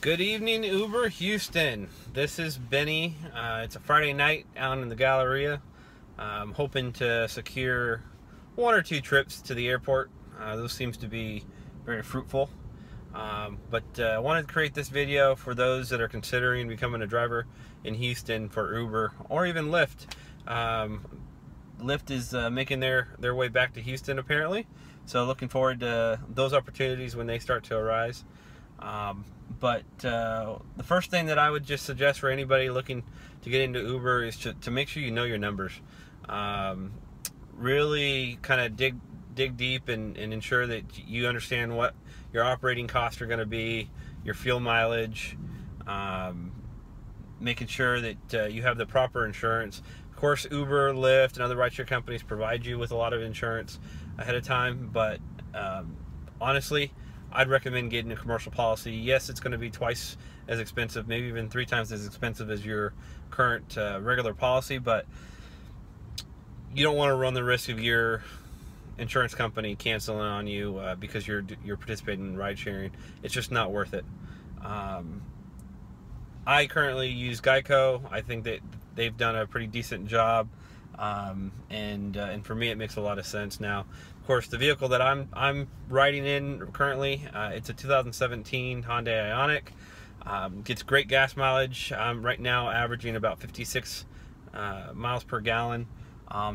Good evening, Uber Houston. This is Benny. It's a Friday night out in the Galleria. I'm hoping to secure one or two trips to the airport. Those seems to be very fruitful. But I wanted to create this video for those that are considering becoming a driver in Houston for Uber or even Lyft. Lyft is making their way back to Houston apparently. So looking forward to those opportunities when they start to arise. But the first thing that I would just suggest for anybody looking to get into Uber is to make sure you know your numbers. Really kind of dig deep and ensure that you understand what your operating costs are going to be, your fuel mileage, making sure that you have the proper insurance. Of course, Uber, Lyft, and other rideshare companies provide you with a lot of insurance ahead of time, but honestly, I'd recommend getting a commercial policy. Yes, it's going to be twice as expensive, maybe even 3 times as expensive as your current regular policy, but you don't want to run the risk of your insurance company canceling on you because you're participating in ride sharing. It's just not worth it. I currently use Geico. I think that they've done a pretty decent job, and for me it makes a lot of sense. Now, of course, the vehicle that I'm riding in currently, it's a 2017 Honda Ioniq. Gets great gas mileage. I'm right now averaging about 56 miles per gallon.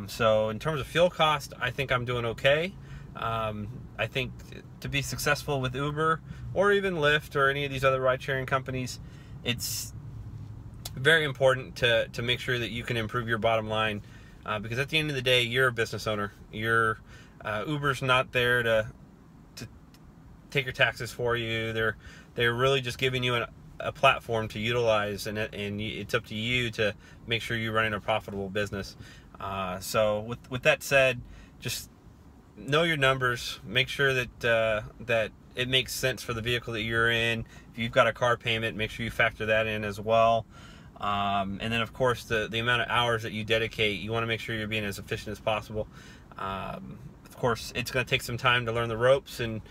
So in terms of fuel cost, I think I'm doing okay. I think to be successful with Uber or even Lyft or any of these other ride-sharing companies, it's very important to make sure that you can improve your bottom line, because at the end of the day, you're a business owner. Uber's not there to take your taxes for you. They're really just giving you a platform to utilize, and it's up to you to make sure you're running a profitable business. So with that said, just know your numbers. Make sure that it makes sense for the vehicle that you're in. If you've got a car payment, make sure you factor that in as well. And then, of course, the amount of hours that you dedicate, you want to make sure you're being as efficient as possible. Of course, it's going to take some time to learn the ropes and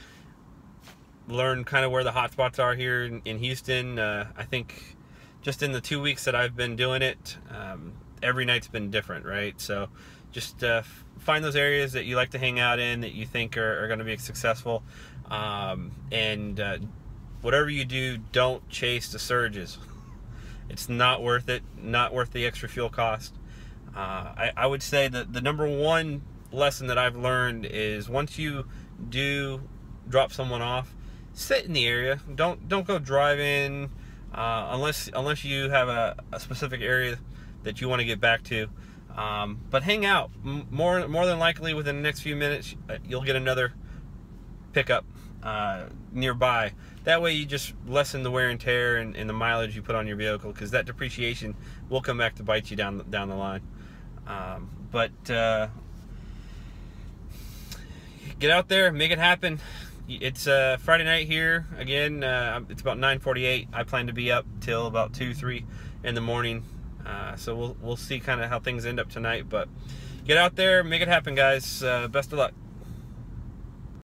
learn kind of where the hot spots are here in Houston. I think just in the 2 weeks that I've been doing it, every night's been different, right? So just find those areas that you like to hang out in, that you think are going to be successful. And whatever you do, don't chase the surges. It's not worth it, not worth the extra fuel cost. I would say that the number one lesson that I've learned is once you do drop someone off, sit in the area. Don't go driving unless you have a specific area that you want to get back to. But hang out. More than likely within the next few minutes, you'll get another pickup nearby. That way you just lessen the wear and tear and the mileage you put on your vehicle, because that depreciation will come back to bite you down the line. But get out there, make it happen. It's Friday night here again. It's about 9:48. I plan to be up till about 2-3 in the morning. So we'll see kind of how things end up tonight. But get out there, make it happen, guys. Best of luck.